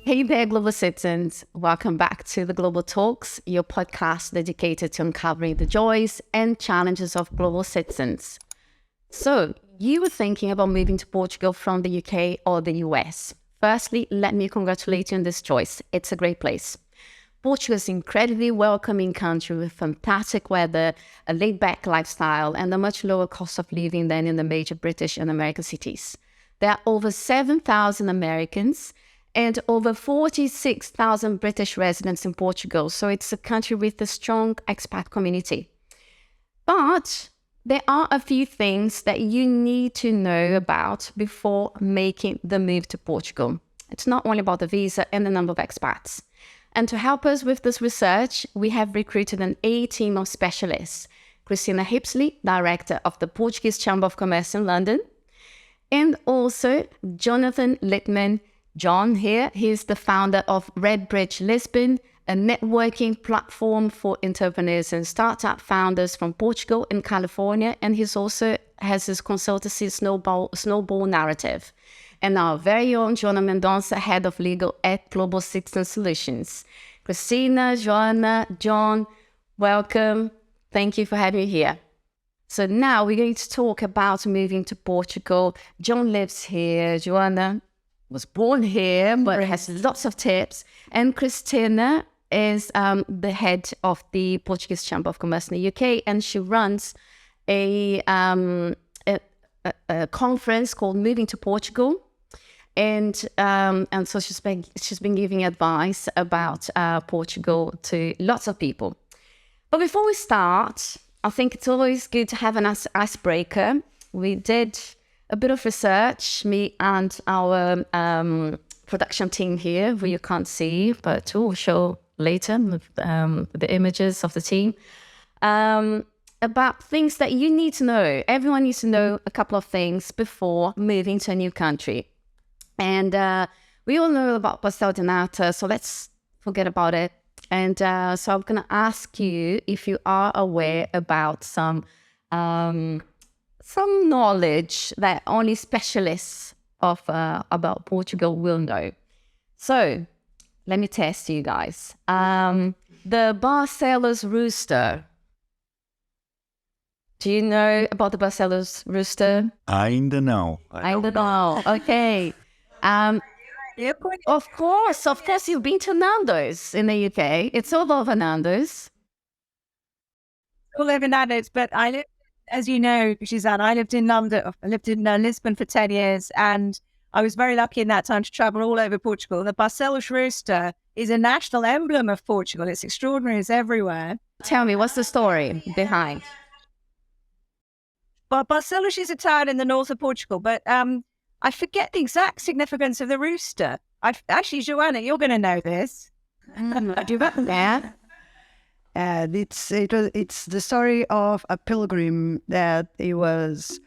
Hey there, global citizens. Welcome back to the Global Talks, your podcast dedicated to uncovering the joys and challenges of global citizens. So, you were thinking about moving to Portugal from the UK or the US. Firstly, let me congratulate you on this choice. It's a great place. Portugal is an incredibly welcoming country with fantastic weather, a laid-back lifestyle, and a much lower cost of living than in the major British and American cities. There are over 7,000 Americans and over 46,000 British residents in Portugal. So it's a country with a strong expat community. But there are a few things that you need to know about before making the move to Portugal. It's not only about the visa and the number of expats. And to help us with this research, we have recruited an A-team of specialists. Christina Hippisley, Director of the Portuguese Chamber of Commerce in London, and also Jonathan Littman. John here, he's the founder of Redbridge Lisbon, a networking platform for entrepreneurs and startup founders from Portugal and California. And he's also has his consultancy Snowball Narrative. And our very own Joana Mendonça, Head of Legal at Global Citizen Solutions. Christina, Joana, John, welcome. Thank you for having me here. So now we're going to talk about moving to Portugal. John lives here. Joana was born here, but has lots of tips. And Christina is the head of the Portuguese Chamber of Commerce in the UK, and she runs a conference called Moving to Portugal. And so she's been giving advice about Portugal to lots of people. But before we start, I think it's always good to have an icebreaker. We did a bit of research, me and our production team here, who you can't see, but we'll show later the images of the team, about things that you need to know. Everyone needs to know a couple of things before moving to a new country. And we all know about pastel de nata, so let's forget about it. And so I'm going to ask you if you are aware about some knowledge that only specialists of about Portugal will know. So let me test you guys. The Barcelos rooster. Do you know about the Barcelos rooster? Ainda não. Ainda não. Okay. Of course, you've been to Nando's in the UK. It's all over Nando's. All over Nando's, but I lived, as you know, Suzanne, I lived in London. I lived in Lisbon for 10 years, and I was very lucky in that time to travel all over Portugal. The Barcelos rooster is a national emblem of Portugal. It's extraordinary. It's everywhere. Tell me, what's the story behind? Well, Barcelos is a town in the north of Portugal, but I forget the exact significance of the rooster. Actually, Joana, you're going to know this. Do you remember that? It's the story of a pilgrim that he was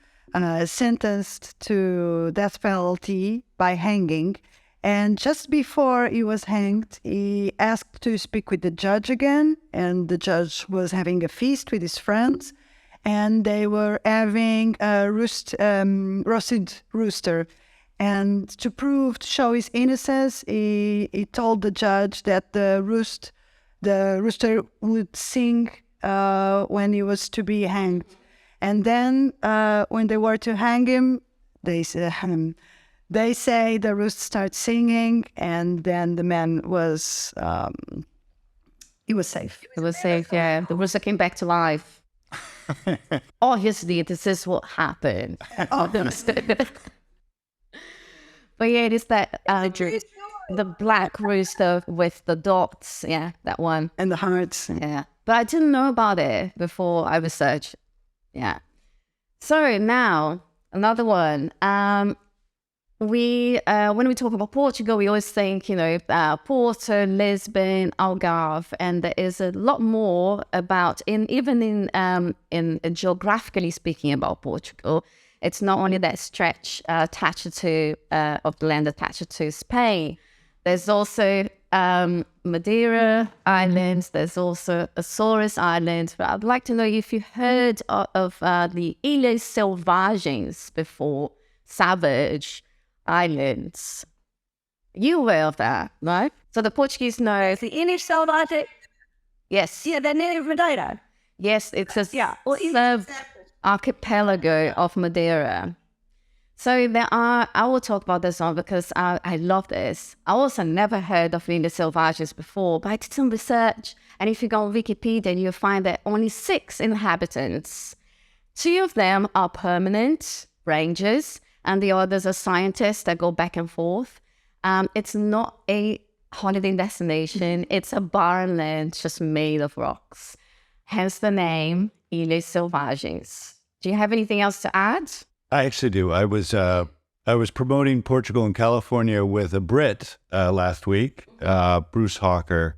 sentenced to death penalty by hanging. And just before he was hanged, he asked to speak with the judge again. And the judge was having a feast with his friends. And they were having a roasted rooster. And to show his innocence, he told the judge that the rooster would sing when he was to be hanged. And then when they were to hang him, they say the rooster started singing, and then the man was he was safe. It was safe, yeah. The rooster came back to life. Obviously, this is what happened. But yeah, it is that the black rooster with the dots, yeah, that one. And the hearts. Yeah, but I didn't know about it before I researched. Yeah. So now, another one. When we talk about Portugal, we always think, Porto, Lisbon, Algarve, and there is a lot more about, even in geographically speaking about Portugal. It's not only that stretch attached to of the land attached to Spain. There's also Madeira Islands. There's also Azores Islands. But I'd like to know if you heard of the Ilhas Selvagens before, Savage Islands. You aware of that, right? So the Portuguese know. The English selvagem. Yes. Yeah, they're native Madeira. Yes, it's a Well, archipelago of Madeira. So I will talk about this one because I love this. I also never heard of Ilhas Selvagens before, but I did some research. And if you go on Wikipedia, you'll find that only 6 inhabitants. 2 of them are permanent rangers, and the others are scientists that go back and forth. It's not a holiday destination. It's a barren land just made of rocks. Hence the name Ilhas Selvagens. Do you have anything else to add? I actually do. I was promoting Portugal and California with a Brit last week, Bruce Hawker,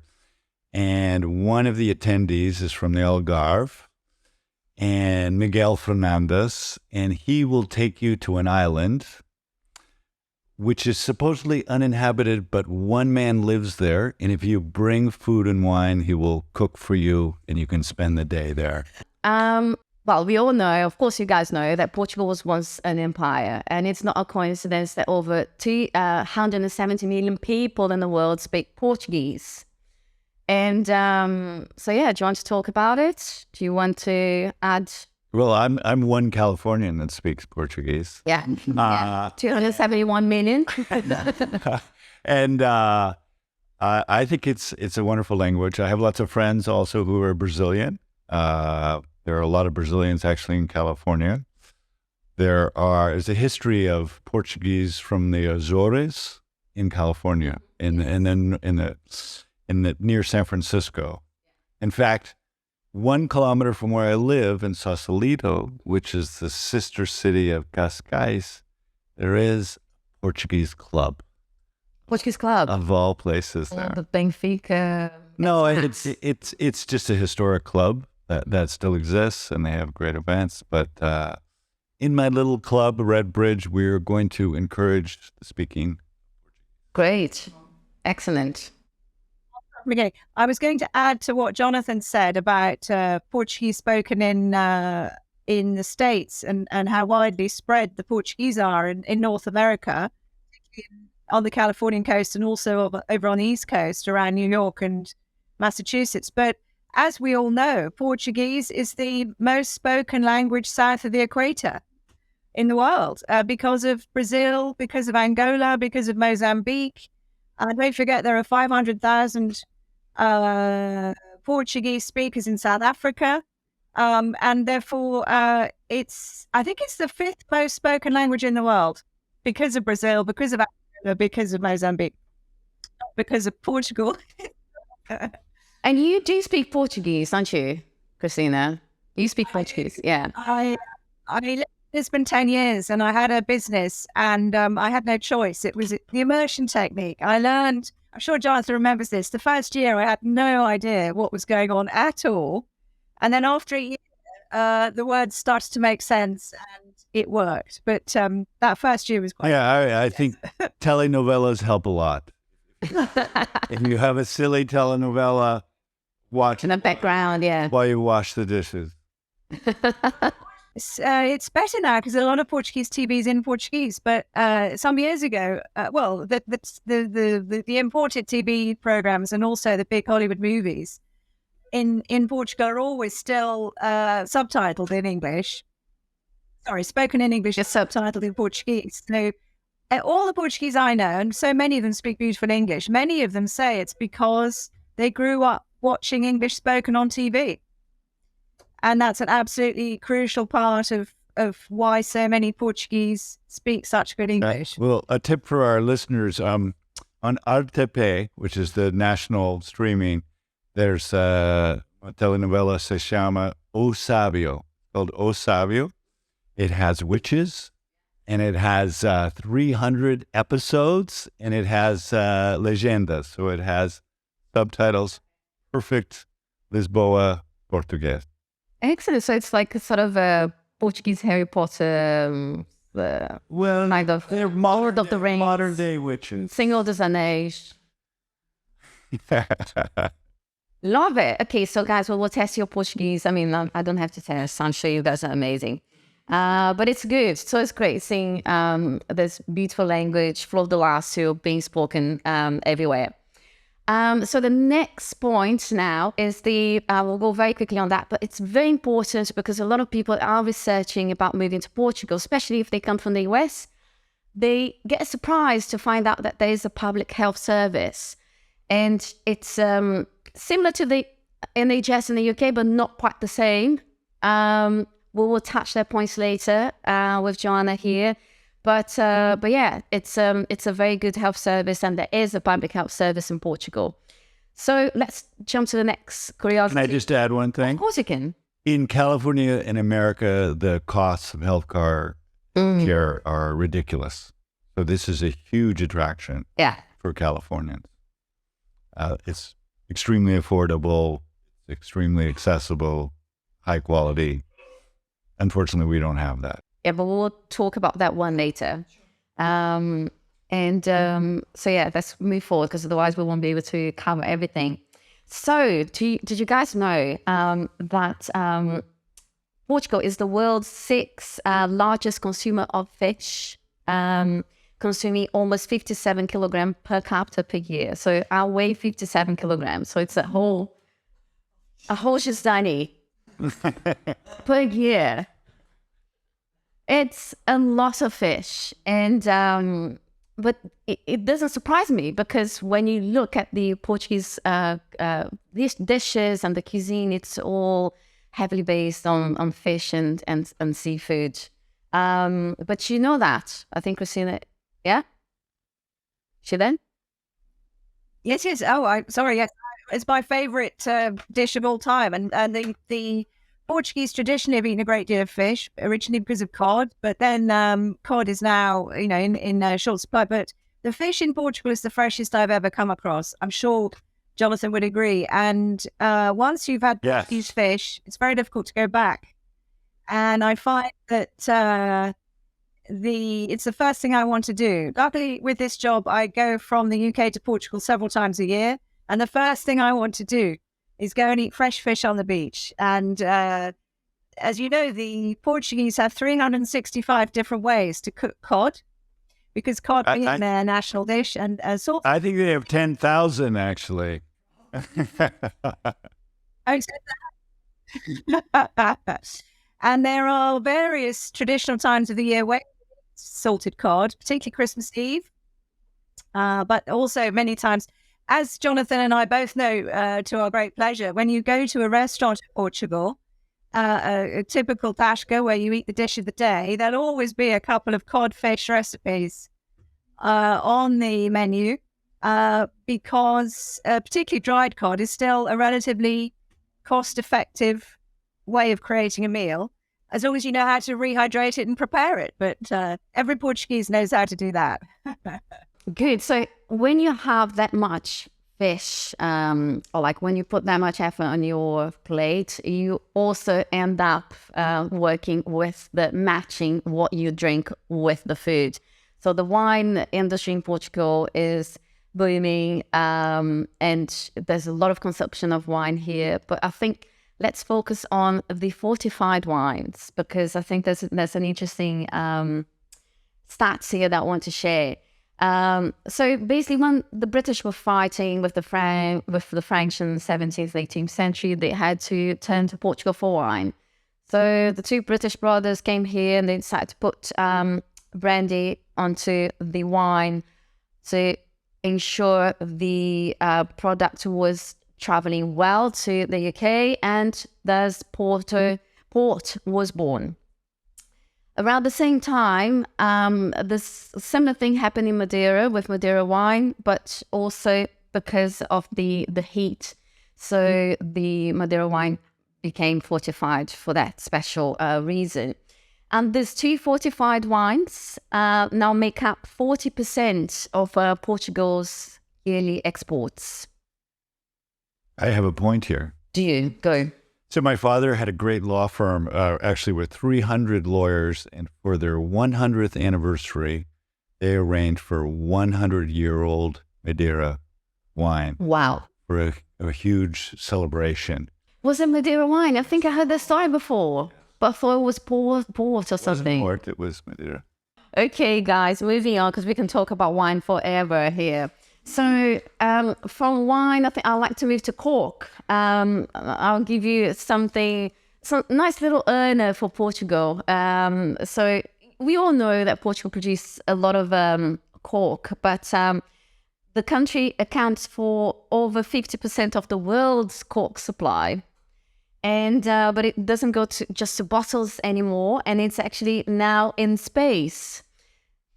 and one of the attendees is from the Algarve, and Miguel Fernandes, and he will take you to an island which is supposedly uninhabited, but one man lives there, and if you bring food and wine, he will cook for you, and you can spend the day there. Well, we all know, of course you guys know, that Portugal was once an empire. And it's not a coincidence that over 270 million people in the world speak Portuguese. And so, yeah, do you want to talk about it? Do you want to add? Well, I'm one Californian that speaks Portuguese. Yeah. 271 million. And I think it's a wonderful language. I have lots of friends also who are Brazilian. There are a lot of Brazilians actually in California. There's a history of Portuguese from the Azores in California, and then in the near San Francisco. In fact, 1 kilometer from where I live in Sausalito, which is the sister city of Cascais, there is a Portuguese club. Portuguese club. Of all places there. The Benfica. No, it's just a historic club that still exists, and they have great events. But in my little club, Redbridge, we're going to encourage speaking. Great. Excellent. Okay, I was going to add to what Jonathan said about Portuguese spoken in the States and how widely spread the Portuguese are in North America, on the Californian coast, and also over on the East Coast around New York and Massachusetts. But as we all know, Portuguese is the most spoken language south of the equator in the world because of Brazil, because of Angola, because of Mozambique. And don't forget, there are 500,000 Portuguese speakers in South Africa. And therefore, I think it's the 5th most spoken language in the world because of Brazil, because of Angola, because of Mozambique, because of Portugal. And you do speak Portuguese, don't you, Christina? You speak Portuguese, yeah. I lived in Lisbon 10 years, and I had a business, and I had no choice. It was the immersion technique. I learned, I'm sure Jonathan remembers this, the first year I had no idea what was going on at all. And then after a year, the words started to make sense, and it worked. But that first year was quite... Yeah, I think telenovelas help a lot. If you have a silly telenovela, watch in the background, yeah, while you wash the dishes. It's better now because a lot of Portuguese TV is in Portuguese. But some years ago, the imported TV programs and also the big Hollywood movies in Portugal are always still subtitled in English. Sorry, spoken in English, is subtitled in Portuguese. So all the Portuguese I know, and so many of them speak beautiful English, many of them say it's because they grew up watching English spoken on TV. And that's an absolutely crucial part of why so many Portuguese speak such good English. Well, a tip for our listeners, on RTP, which is the national streaming, there's a telenovela se chama O Sábio, called O Sábio. It has witches, and it has 300 episodes, and it has legendas, so it has subtitles, perfect Lisboa Portuguese. Excellent. So it's like a sort of a Portuguese Harry Potter, Well, kind of they're Lord of the Rings, modern day witches. Senhor dos Anéis. Love it. Okay, so guys, we'll test your Portuguese. I mean, I don't have to test. I'm sure you guys are amazing. But it's good. So it's great seeing this beautiful language, Flor de Laço, being spoken everywhere. So the next point now is we'll go very quickly on that, but it's very important because a lot of people are researching about moving to Portugal, especially if they come from the US. They get surprised to find out that there is a public health service. And it's similar to the NHS in the UK, but not quite the same. We will touch their points later with Joana here. But yeah, it's a very good health service, and there is a public health service in Portugal. So let's jump to the next curiosity. Can I just add one thing? Of course you can. In California and America, the costs of health care are ridiculous. So this is a huge attraction for Californians. It's extremely affordable, extremely accessible, high quality. Unfortunately, we don't have that. Yeah, but we'll talk about that one later. So yeah, let's move forward because otherwise we won't be able to cover everything. So did you guys know that Portugal is the world's sixth largest consumer of fish, consuming almost 57 kilograms per capita per year. So I weigh 57 kilograms. So it's a whole shizani per year. It's a lot of fish, and but it doesn't surprise me because when you look at the Portuguese dishes and the cuisine, it's all heavily based on fish and seafood. But you know that, I think, Christina, yeah? She then? Yes. Oh, sorry. Yes, it's my favorite dish of all time, and the Portuguese traditionally have eaten a great deal of fish, originally because of cod, but then cod is now, in short supply. But the fish in Portugal is the freshest I've ever come across. I'm sure Jonathan would agree. And once you've had Portuguese fish, it's very difficult to go back. And I find that it's the first thing I want to do. Luckily, with this job, I go from the UK to Portugal several times a year. And the first thing I want to do is go and eat fresh fish on the beach. And as you know, the Portuguese have 365 different ways to cook cod, because cod being their national dish. And salt. I think they have 10,000 actually. And there are various traditional times of the year where salted cod, particularly Christmas Eve, but also many times, as Jonathan and I both know, to our great pleasure, when you go to a restaurant in Portugal, a typical tasca where you eat the dish of the day, there'll always be a couple of cod fish recipes on the menu, because particularly dried cod is still a relatively cost-effective way of creating a meal, as long as you know how to rehydrate it and prepare it. But every Portuguese knows how to do that. Good. So when you have that much fish, or like when you put that much effort on your plate, you also end up working with matching what you drink with the food. So the wine industry in Portugal is booming, and there's a lot of consumption of wine here. But I think let's focus on the fortified wines, because I think there's an interesting stats here that I want to share. So basically, when the British were fighting with the French in the 17th, 18th century, they had to turn to Portugal for wine. So the two British brothers came here and they decided to put brandy onto the wine to ensure the product was traveling well to the UK, and thus port was born. Around the same time, this similar thing happened in Madeira with Madeira wine, but also because of the heat. So the Madeira wine became fortified for that special reason. And these two fortified wines now make up 40% of Portugal's yearly exports. I have a point here. Do you? Go. So my father had a great law firm, actually with 300 lawyers, and for their 100th anniversary, they arranged for 100-year-old Madeira wine. Wow. For a huge celebration. Was it Madeira wine? I think I heard this story before. but I thought it was port or something. Port, it was Madeira. Okay, guys, moving on because we can talk about wine forever here. So from wine, I think I'd like to move to cork. I'll give you some nice little earner for Portugal. So we all know that Portugal produces a lot of cork, but the country accounts for over 50% of the world's cork supply. And but it doesn't go just to bottles anymore, and it's actually now in space.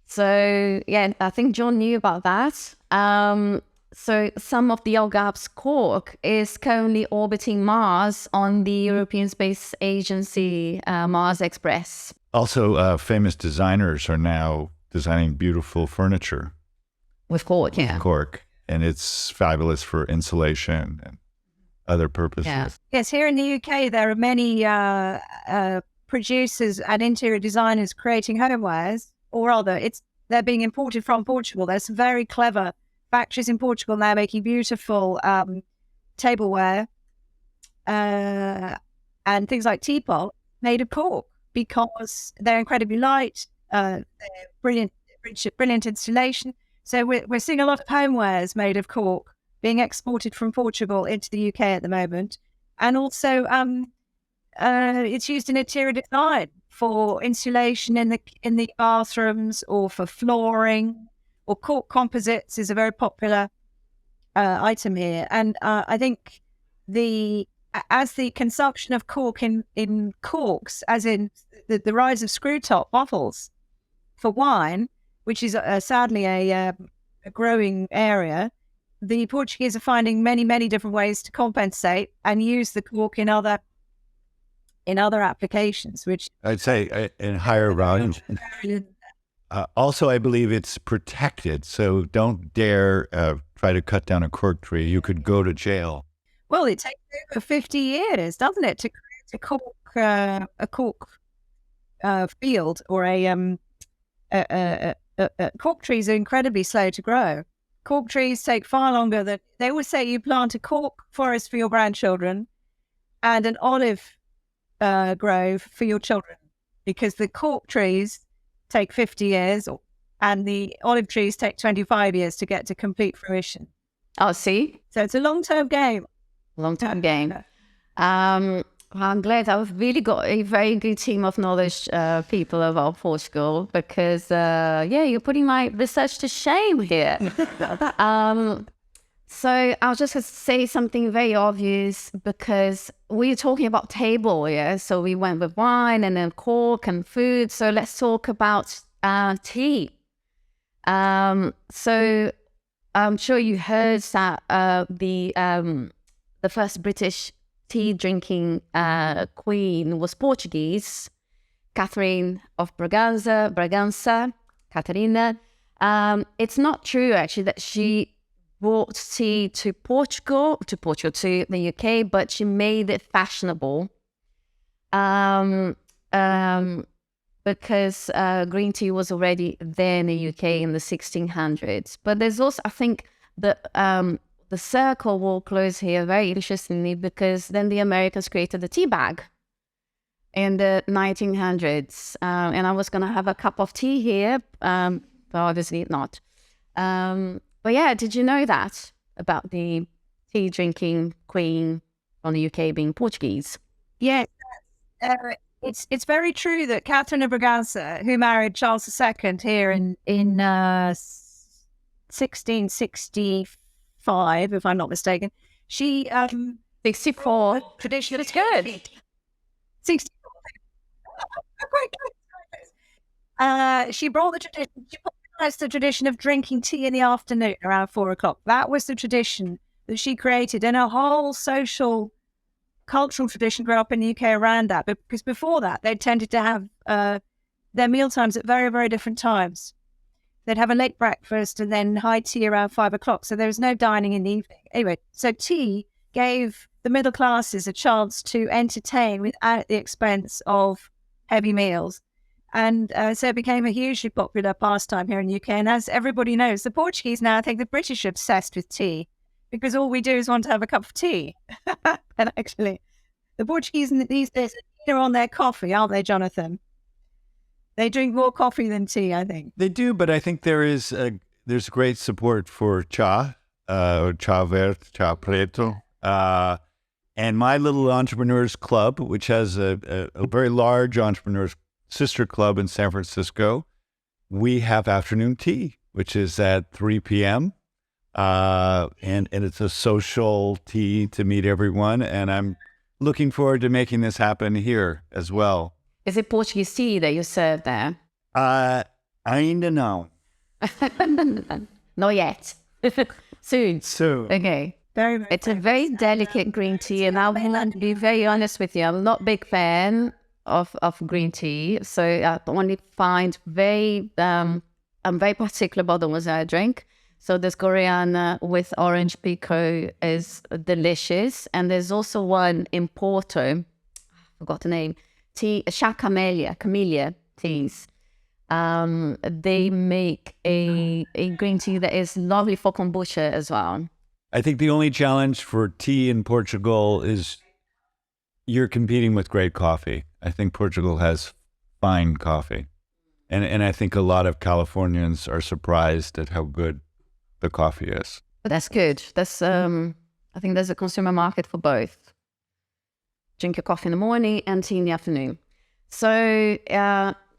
So yeah, I think John knew about that. So some of the Algarve's cork is currently orbiting Mars on the European Space Agency Mars Express. Also, famous designers are now designing beautiful furniture With cork, yeah. cork, and it's fabulous for insulation and other purposes. Yeah. Yes, here in the UK, there are many producers and interior designers creating homewares, or rather, they're being imported from Portugal. There's some very clever factories in Portugal now making beautiful tableware and things like teapot made of cork because they're incredibly light, they're brilliant installation. So we're seeing a lot of homewares made of cork being exported from Portugal into the UK at the moment. And also it's used in interior design for insulation in the bathrooms or for flooring, or cork composites is a very popular item here. And I think as the consumption of cork in corks, as in the rise of screw top bottles for wine, which is sadly a growing area, the Portuguese are finding many, many different ways to compensate and use the cork in other applications, which I'd say in higher value. Also, I believe it's protected, so don't dare try to cut down a cork tree. You could go to jail. Well, it takes over 50 years, doesn't it, to create a cork field, or a cork trees are incredibly slow to grow. Cork trees take far longer than, they always say you plant a cork forest for your grandchildren and an olive grove for your children, because the cork trees take 50 years and the olive trees take 25 years to get to complete fruition. Oh, see? So it's a long-term game. Long-term game. I'm glad I've really got a very good team of knowledge people about Portugal, because, you're putting my research to shame here. So I'll just say something very obvious, because we're talking about table, yeah? So we went with wine and then cork and food. So let's talk about tea. So I'm sure you heard that the first British tea drinking queen was Portuguese, Catherine of Bragança, Catarina. It's not true actually that she brought tea to the UK, but she made it fashionable because green tea was already there in the UK in the 1600s. But there's also, I think, the circle will close here very interestingly, because then the Americans created the tea bag in the 1900s. And I was going to have a cup of tea here, but obviously not. But yeah, did you know that about the tea drinking queen from the UK being Portuguese? Yes, it's very true that Catherine of Bragança, who married Charles II here in 1665, if I'm not mistaken, she 64. tradition. It's good. 64. She brought the tradition. She popularized the tradition of drinking tea in the afternoon around 4 o'clock. That was the tradition that she created, and a whole social, cultural tradition grew up in the UK around that. But because before that, they tended to have their meal times at very, very different times. They'd have a late breakfast and then high tea around 5 o'clock. So there was no dining in the evening. Anyway, so tea gave the middle classes a chance to entertain without the expense of heavy meals. And so it became a hugely popular pastime here in the UK. And as everybody knows, the Portuguese now think the British are obsessed with tea, because all we do is want to have a cup of tea. And actually, the Portuguese these days are They're on their coffee, aren't they, Jonathan? They drink more coffee than tea, I think. They do, but I think there's great support for cha, cha verde, cha preto. And my little entrepreneurs club, which has a very large entrepreneurs sister club in San Francisco, we have afternoon tea, which is at 3 p.m. And it's a social tea to meet everyone. And I'm looking forward to making this happen here as well. Is it Portuguese tea that you serve there? Ainda não. Not yet. Soon. So, Okay. Very, very It's a very delicate green tea, and I'll be very honest with you. I'm not a big fan of green tea, so I only find I'm very particular about the ones I drink. So this Koreana with orange pico is delicious, and there's also one in Porto, I forgot the name, tea, camellia teas. They make a green tea that is lovely for kombucha as well. I think the only challenge for tea in Portugal is you're competing with great coffee. I think Portugal has fine coffee. And I think a lot of Californians are surprised at how good the coffee is. But that's good. That's I think there's a consumer market for both. Drink your coffee in the morning and tea in the afternoon. So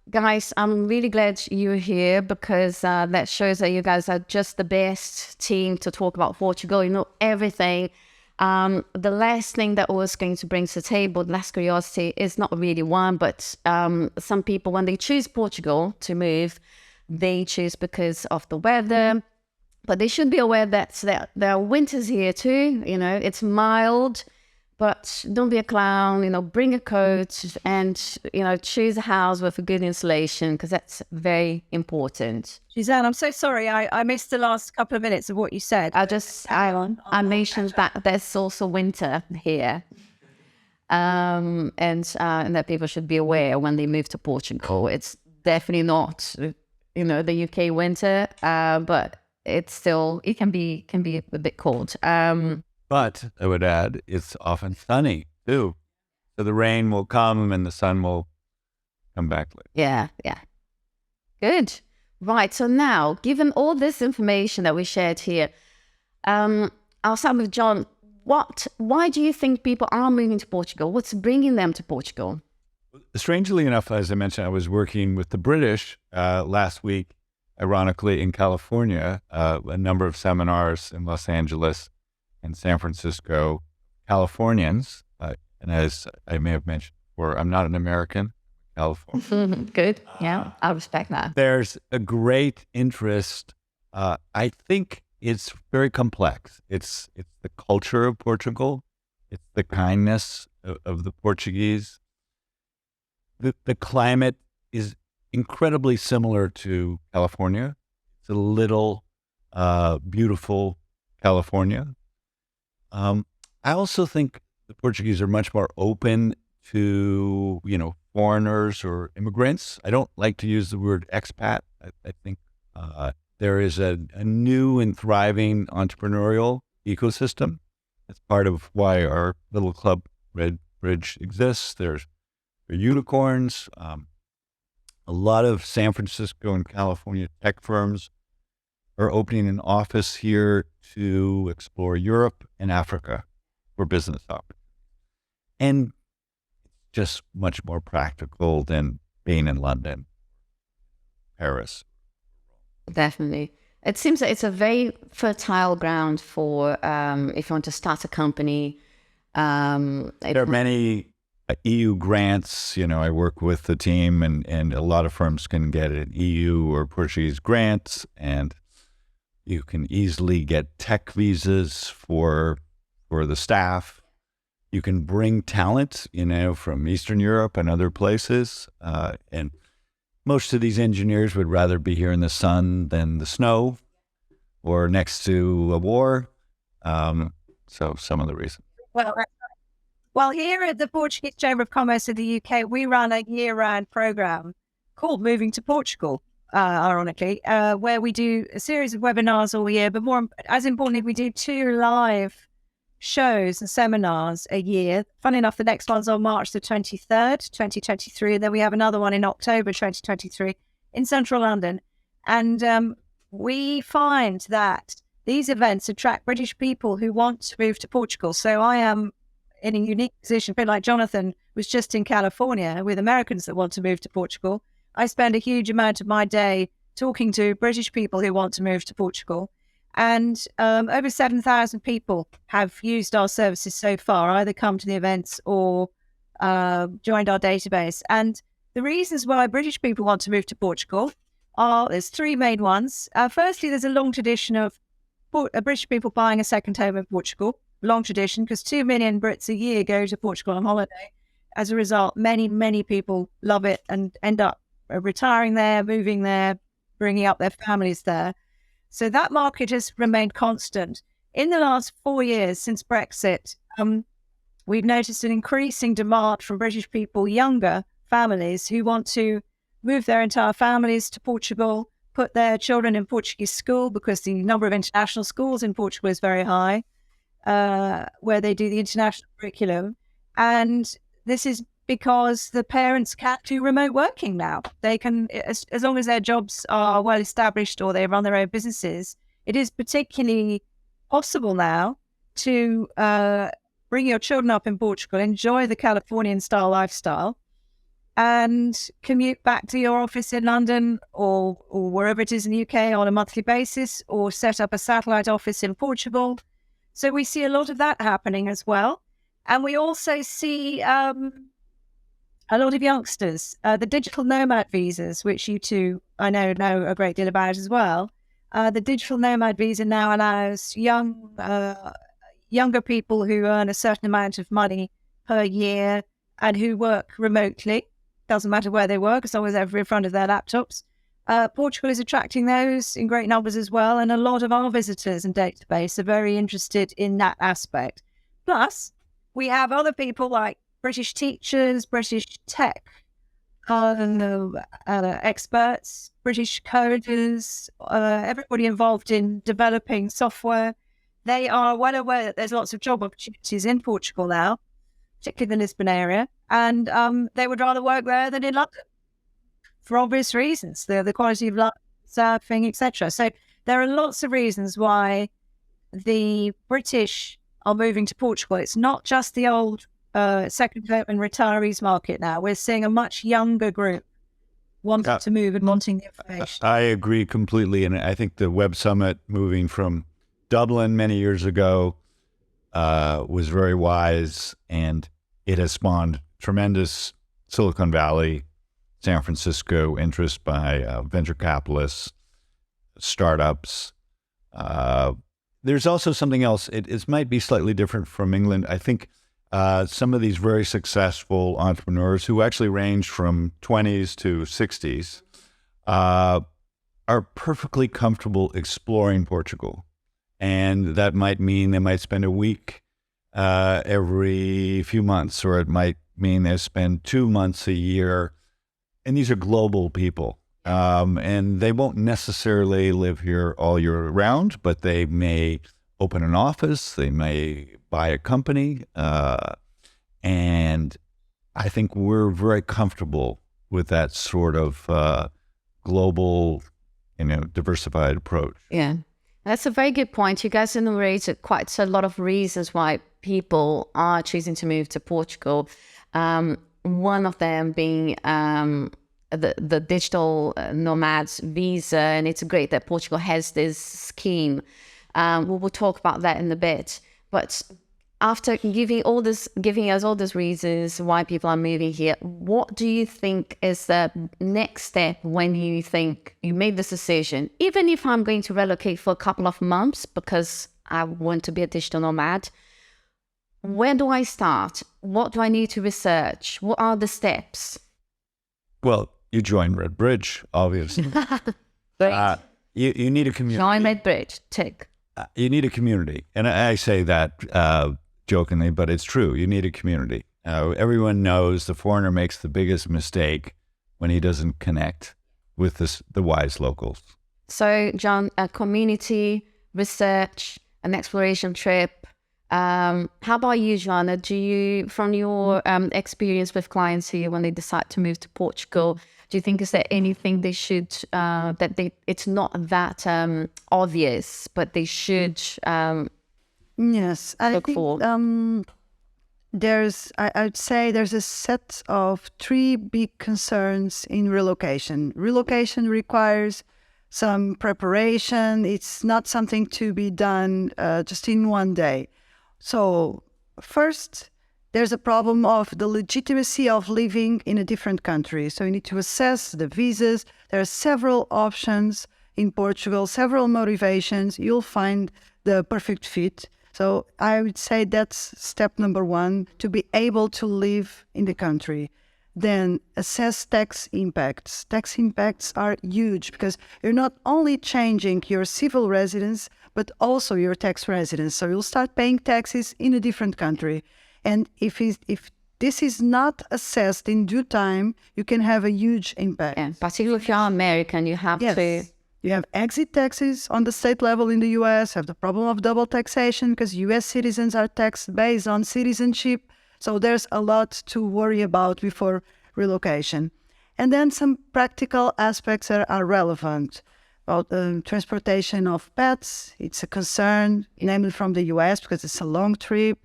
guys, I'm really glad you're here because that shows that you guys are just the best team to talk about Portugal. You know everything. The last thing that I was going to bring to the table, the last curiosity, is not really one, but some people, when they choose Portugal to move, they choose because of the weather. But they should be aware that there are winters here too. You know, it's mild. But don't be a clown, you know, bring a coat and, you know, choose a house with a good insulation because that's very important. Suzanne, I'm so sorry. I missed the last couple of minutes of what you said. I mentioned that there's also winter here. And that people should be aware when they move to Portugal. It's definitely not, you know, the UK winter, but it can be a bit cold. But I would add, it's often sunny too. So the rain will come and the sun will come back later. Yeah. Good. Right. So now, given all this information that we shared here, I'll start with John. Why do you think people are moving to Portugal? What's bringing them to Portugal? Strangely enough, as I mentioned, I was working with the British last week, ironically, in California, a number of seminars in Los Angeles and San Francisco, Californians, and as I may have mentioned before, I'm not an American, California. Good. Yeah, I respect that. There's a great interest. I think it's very complex. It's the culture of Portugal. It's the kindness of the Portuguese. The climate is incredibly similar to California. It's a little beautiful California. I also think the Portuguese are much more open to, you know, foreigners or immigrants. I don't like to use the word expat. I think there is a new and thriving entrepreneurial ecosystem. That's part of why our little club, Redbridge, exists. There's unicorns. A lot of San Francisco and California tech firms are opening an office here to explore Europe and Africa for business opportunities. And it's just much more practical than being in London, Paris. Definitely. It seems that it's a very fertile ground for if you want to start a company. There are many EU grants. You know, I work with the team and a lot of firms can get an EU or Portuguese grants, and you can easily get tech visas for the staff. You can bring talent, you know, from Eastern Europe and other places. And most of these engineers would rather be here in the sun than the snow or next to a war. So some of the reasons. Well, here at the Portuguese Chamber of Commerce in the UK, we run a year-round program called Moving to Portugal. Ironically, where we do a series of webinars all year, but more as importantly, we do 2 live shows and seminars a year. Funny enough, the next one's on March the 23rd, 2023. And then we have another one in October 2023 in central London. And we find that these events attract British people who want to move to Portugal. So I am in a unique position, a bit like Jonathan was just in California with Americans that want to move to Portugal. I spend a huge amount of my day talking to British people who want to move to Portugal. And over 7,000 people have used our services so far, either come to the events or joined our database. And the reasons why British people want to move to Portugal there's three main ones. Firstly, there's a long tradition of British people buying a second home in Portugal. Long tradition, because 2 million Brits a year go to Portugal on holiday. As a result, many, many people love it and end up retiring there, moving there, bringing up their families there. So that market has remained constant. In the last 4 years since Brexit, we've noticed an increasing demand from British people, younger families who want to move their entire families to Portugal, put their children in Portuguese school because the number of international schools in Portugal is very high, where they do the international curriculum. And this is because the parents can't do remote working now. They can, as long as their jobs are well established or they run their own businesses, it is particularly possible now to bring your children up in Portugal, enjoy the Californian style lifestyle, and commute back to your office in London or wherever it is in the UK on a monthly basis, or set up a satellite office in Portugal. So we see a lot of that happening as well. And we also see a lot of youngsters, the digital nomad visas, which you two, I know a great deal about as well. The digital nomad visa now allows younger people who earn a certain amount of money per year and who work remotely. Doesn't matter where they work, as long as they're in front of their laptops. Portugal is attracting those in great numbers as well. And a lot of our visitors and database are very interested in that aspect. Plus, we have other people like British teachers, British tech experts, British coders, everybody involved in developing software. They are well aware that there's lots of job opportunities in Portugal now, particularly in the Lisbon area, and they would rather work there than in London for obvious reasons, the quality of life, surfing, etc. So there are lots of reasons why the British are moving to Portugal. It's not just the old second home and retirees market now. We're seeing a much younger group wanting to move and wanting the information. I agree completely. And I think the Web Summit moving from Dublin many years ago was very wise, and it has spawned tremendous Silicon Valley, San Francisco interest by venture capitalists, startups. There's also something else. It might be slightly different from England. I think some of these very successful entrepreneurs who actually range from 20s to 60s are perfectly comfortable exploring Portugal. And that might mean they might spend a week every few months, or it might mean they spend 2 months a year. And these are global people. And they won't necessarily live here all year round, but they may open an office, they may buy a company. And I think we're very comfortable with that sort of global, diversified approach. Yeah, that's a very good point. You guys enumerated quite a lot of reasons why people are choosing to move to Portugal. One of them being the digital nomads visa, and it's great that Portugal has this scheme. We will talk about that in a bit. But after giving us all these reasons why people are moving here, what do you think is the next step when you think you made this decision? Even if I'm going to relocate for a couple of months because I want to be a digital nomad, where do I start? What do I need to research? What are the steps? Well, you join Redbridge, obviously. Great. You need a community. Join Redbridge, tick. You need a community. And I say that jokingly, but it's true. You need a community. Everyone knows the foreigner makes the biggest mistake when he doesn't connect with the wise locals. So, John, a community, research, an exploration trip, How about you, Joana? Do you, from your experience with clients here when they decide to move to Portugal, do you think is there anything they should it's not that obvious, but they should Yes, I look think for? I'd say there's a set of three big concerns in relocation. Relocation requires some preparation. It's not something to be done just in one day. So first, there's a problem of the legitimacy of living in a different country. So you need to assess the visas. There are several options in Portugal, several motivations. You'll find the perfect fit. So I would say that's step number one, to be able to live in the country. Then assess tax impacts. Tax impacts are huge because you're not only changing your civil residence, but also your tax residence. So you'll start paying taxes in a different country. And if this is not assessed in due time, you can have a huge impact. Yeah, particularly if you're American, you have to. You have exit taxes on the state level in the US, have the problem of double taxation because US citizens are taxed based on citizenship. So there's a lot to worry about before relocation. And then some practical aspects that are relevant. About transportation of pets, it's a concern, namely from the US because it's a long trip.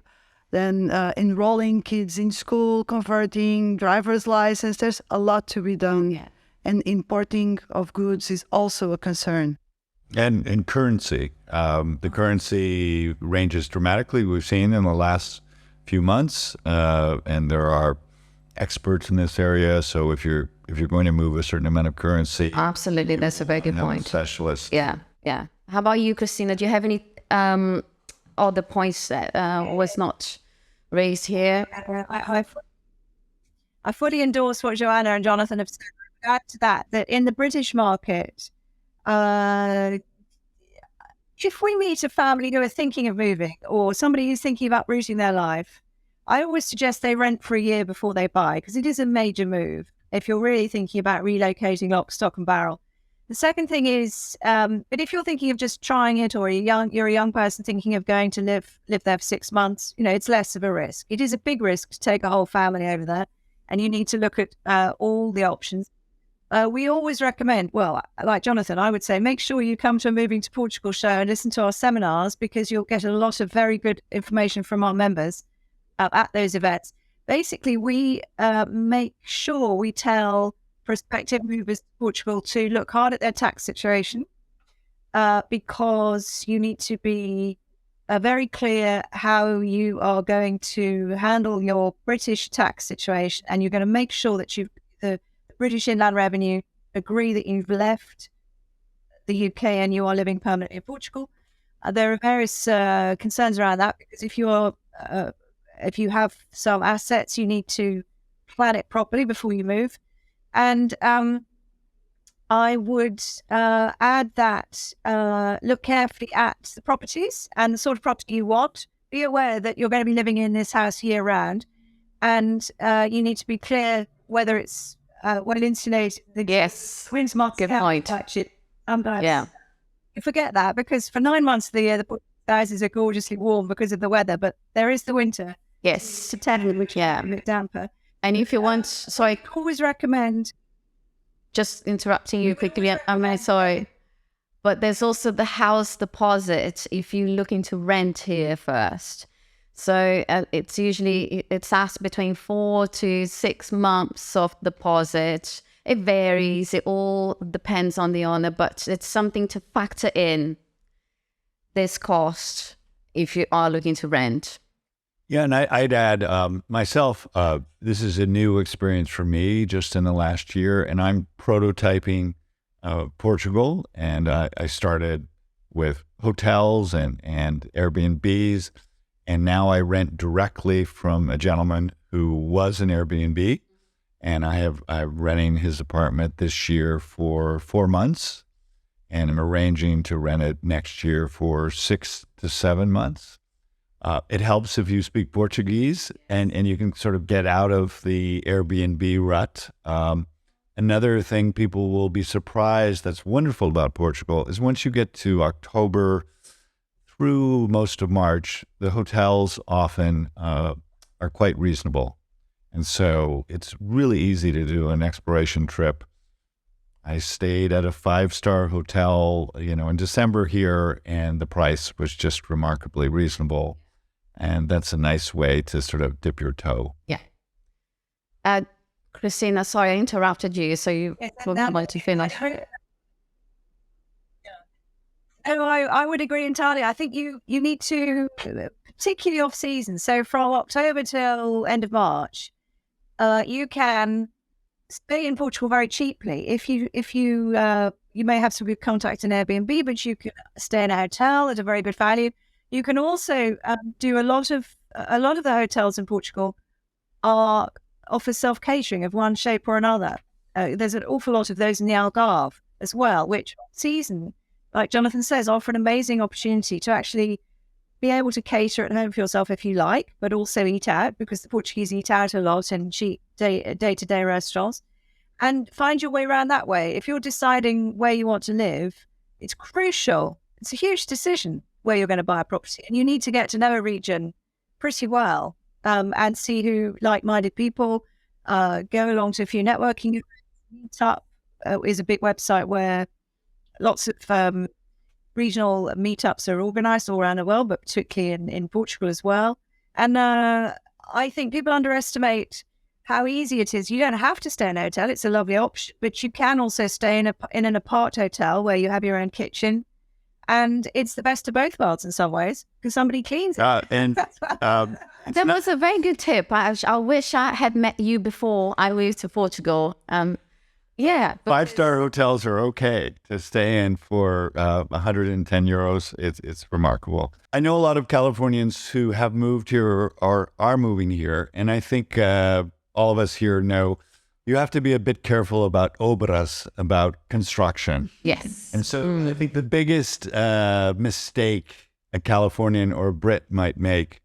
Then enrolling kids in school, converting driver's license, there's a lot to be done. Yeah. And importing of goods is also a concern. And currency. The currency ranges dramatically, we've seen in the last few months, and there are experts in this area. So if you're going to move a certain amount of currency, Absolutely, that's a very good point. Specialist. Yeah, yeah. How about you, Christina? Do you have any other points that was not raised here? I fully endorse what Joanna and Jonathan have said. Add to that in the British market, if we meet a family who are thinking of moving or somebody who's thinking about rooting their life, I always suggest they rent for a year before they buy because it is a major move if you're really thinking about relocating lock, stock and barrel. The second thing is, but if you're thinking of just trying it or you're a young person thinking of going to live there for 6 months, it's less of a risk. It is a big risk to take a whole family over there and you need to look at all the options. We always recommend, well, like Jonathan, I would say, make sure you come to a Moving to Portugal show and listen to our seminars because you'll get a lot of very good information from our members at those events. Basically, we make sure we tell prospective movers to Portugal to look hard at their tax situation because you need to be very clear how you are going to handle your British tax situation, and you're going to make sure that the British Inland Revenue agree that you've left the UK and you are living permanently in Portugal. There are various concerns around that because if you have some assets, you need to plan it properly before you move. And I would add that look carefully at the properties and the sort of property you want. Be aware that you're going to be living in this house year round, and you need to be clear whether it's well insulated. Yes, Winds must good point. touch it. Yeah. You forget that because for 9 months of the year, the houses are gorgeously warm because of the weather, but there is the winter. Yes. September, which is a bit damper. And if you want, sorry, I always recommend. just interrupting you quickly, I'm really sorry. But there's also the house deposit if you're looking to rent here first. So it's asked between 4 to 6 months of deposit. It varies. It all depends on the owner, but it's something to factor in this cost if you are looking to rent. Yeah, and I'd add myself, this is a new experience for me just in the last year, and I'm prototyping Portugal, and I started with hotels and Airbnbs, and now I rent directly from a gentleman who was an Airbnb, and I'm renting his apartment this year for 4 months, and I'm arranging to rent it next year for 6 to 7 months. It helps if you speak Portuguese and you can sort of get out of the Airbnb rut. Another thing people will be surprised that's wonderful about Portugal is once you get to October through most of March, the hotels often are quite reasonable. And so it's really easy to do an exploration trip. I stayed at a 5-star hotel, in December here, and the price was just remarkably reasonable. And that's a nice way to sort of dip your toe. Yeah. Christina, sorry, I interrupted you. So you wanted to finish. Oh, I would agree entirely. I think you need to, particularly off season. So from October till end of March, you can stay in Portugal very cheaply. If you you may have some good contacts in Airbnb, but you can stay in a hotel at a very good value. You can also do a lot of the hotels in Portugal offer self-catering of one shape or another. There's an awful lot of those in the Algarve as well, which season, like Jonathan says, offer an amazing opportunity to actually be able to cater at home for yourself if you like, but also eat out, because the Portuguese eat out a lot in cheap day-to-day restaurants, and find your way around that way. If you're deciding where you want to live, it's crucial. It's a huge decision where you're going to buy a property, and you need to get to know a region pretty well, and see who like-minded people, go along to a few networking events. Meetup is a big website where lots of regional meetups are organised all around the world, but particularly in Portugal as well. And I think people underestimate how easy it is. You don't have to stay in a hotel. It's a lovely option, but you can also stay in an apart hotel where you have your own kitchen. And it's the best of both worlds in some ways, because somebody cleans it. That was a very good tip. I wish I had met you before I moved to Portugal. Yeah. 5-star hotels are okay to stay in for 110 euros. It's remarkable. I know a lot of Californians who have moved here or are moving here. And I think all of us here know you have to be a bit careful about obras, about construction. Yes. And so I think the biggest mistake a Californian or a Brit might make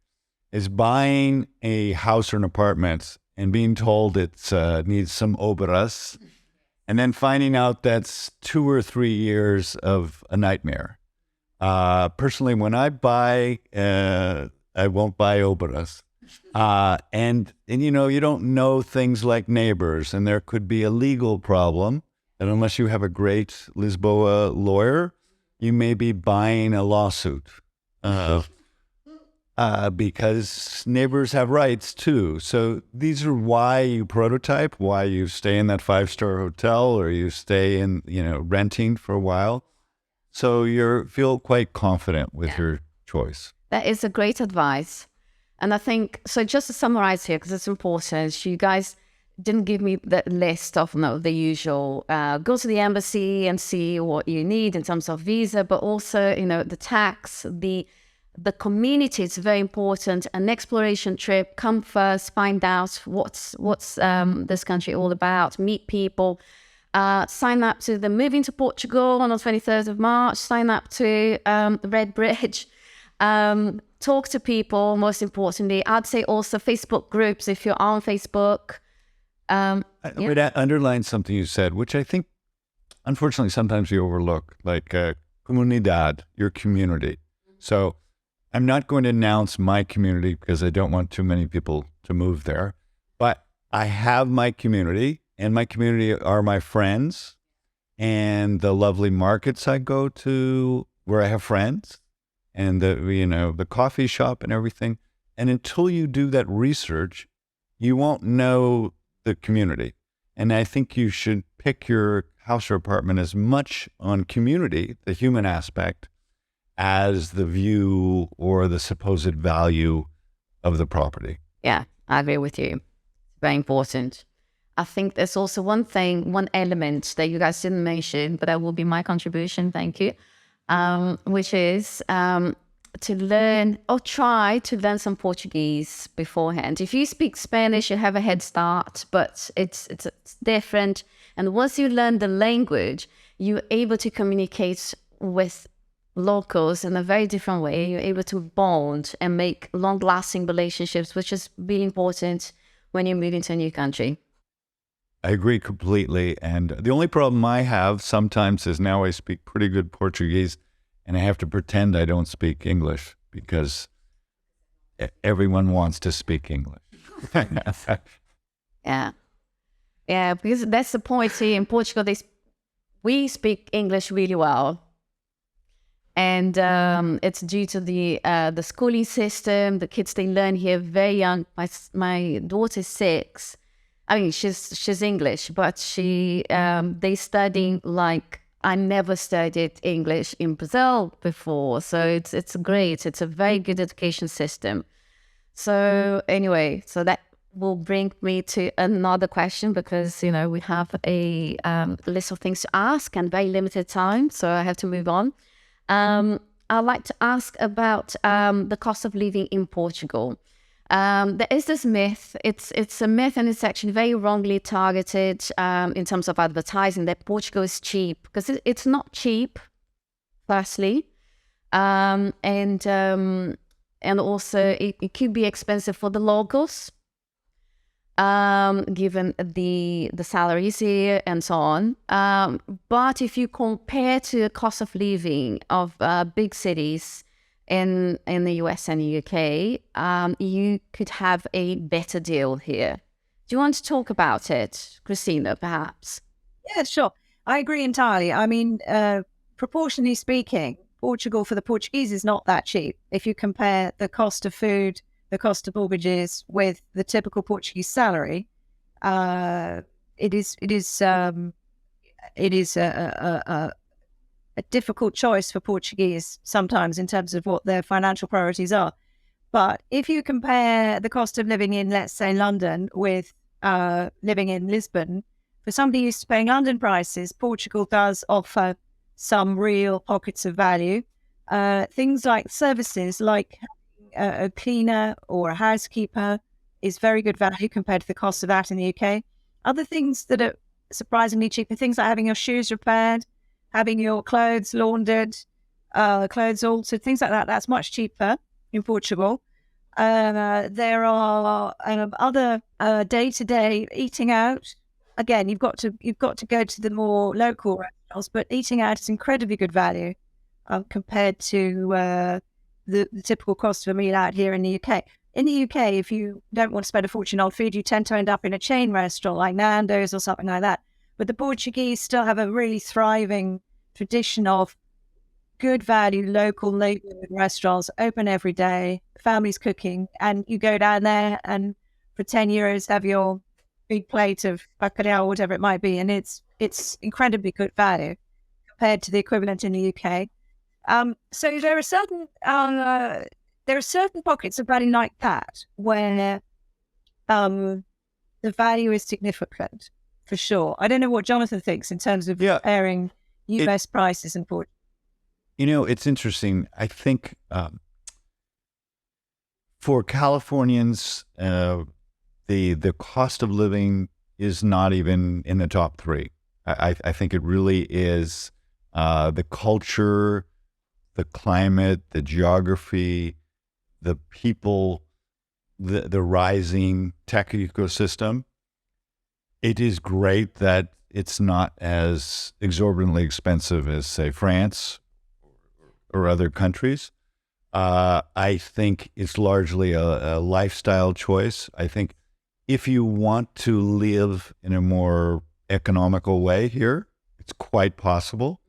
is buying a house or an apartment and being told it needs some obras, and then finding out that's 2 or 3 years of a nightmare. Personally, when I buy, I won't buy obras. And you don't know things like neighbors, and there could be a legal problem. And unless you have a great Lisboa lawyer, you may be buying a lawsuit. Because neighbors have rights too. So these are why you prototype, why you stay in that 5-star hotel, or you stay in, renting for a while. So you feel quite confident with your choice. That is a great advice. And I think, so just to summarize here, because it's important, you guys didn't give me the list of the usual, go to the embassy and see what you need in terms of visa, but also, the tax, the community is very important. An exploration trip, come first, find out what's this country all about, meet people, sign up to the Moving to Portugal on the 23rd of March, sign up to Redbridge, talk to people, most importantly. I'd say also Facebook groups if you're on Facebook. I would underline something you said, which I think, unfortunately, sometimes we overlook, like comunidad, your community. So I'm not going to announce my community because I don't want too many people to move there. But I have my community, and my community are my friends and the lovely markets I go to where I have friends, and the coffee shop and everything. And until you do that research, you won't know the community. And I think you should pick your house or apartment as much on community, the human aspect, as the view or the supposed value of the property. Yeah, I agree with you. Very important. I think there's also one element that you guys didn't mention, but that will be my contribution, thank you, which is to learn or try to learn some Portuguese beforehand. If you speak Spanish, you have a head start, but it's different. And once you learn the language, you're able to communicate with locals in a very different way. You're able to bond and make long-lasting relationships, which is really important when you move into a new country. I agree completely. And the only problem I have sometimes is now I speak pretty good Portuguese, and I have to pretend I don't speak English because everyone wants to speak English. Yeah. Yeah, because that's the point here in Portugal. We speak English really well. And it's due to the schooling system. The kids, they learn here very young. My daughter's 6. I mean, she's English, but they study like I never studied English in Brazil before. So it's great. It's a very good education system. So anyway, so that will bring me to another question, because we have a list of things to ask and very limited time, so I have to move on. I'd like to ask about the cost of living in Portugal. There is this myth. It's a myth, and it's actually very wrongly targeted in terms of advertising, that Portugal is cheap, because it's not cheap, firstly, and also it could be expensive for the locals, given the salaries here and so on. But if you compare to the cost of living of big cities in the US and the UK, you could have a better deal here. Do you want to talk about it, Christina, perhaps? Yeah, sure. I agree entirely. I mean, proportionally speaking, Portugal for the Portuguese is not that cheap. If you compare the cost of food, the cost of mortgages with the typical Portuguese salary, it is a difficult choice for Portuguese sometimes in terms of what their financial priorities are. But if you compare the cost of living in, let's say, London with living in Lisbon, for somebody used to paying London prices, Portugal does offer some real pockets of value. Things like services, like a cleaner or a housekeeper, is very good value compared to the cost of that in the UK. Other things that are surprisingly cheaper, things like having your shoes repaired, having your clothes laundered, clothes altered, things like that, that's much cheaper in Portugal. There are other day-to-day eating out. Again, you've got to go to the more local restaurants, but eating out is incredibly good value compared to the typical cost of a meal out here in the UK. In the UK, if you don't want to spend a fortune on food, you tend to end up in a chain restaurant like Nando's or something like that. But the Portuguese still have a really thriving tradition of good value local neighborhood restaurants, open every day, families cooking, and you go down there and for €10 have your big plate of bacalhau or whatever it might be, and it's incredibly good value compared to the equivalent in the UK. So there are certain pockets of value like that where the value is significant, for sure. I don't know what Jonathan thinks in terms of comparing US prices and Portugal. It's interesting. I think for Californians, the cost of living is not even in the top 3. I think it really is the culture, the climate, the geography, the people, the rising tech ecosystem. It is great that it's not as exorbitantly expensive as, say, France or other countries. I think it's largely a lifestyle choice. I think if you want to live in a more economical way here, it's quite possible.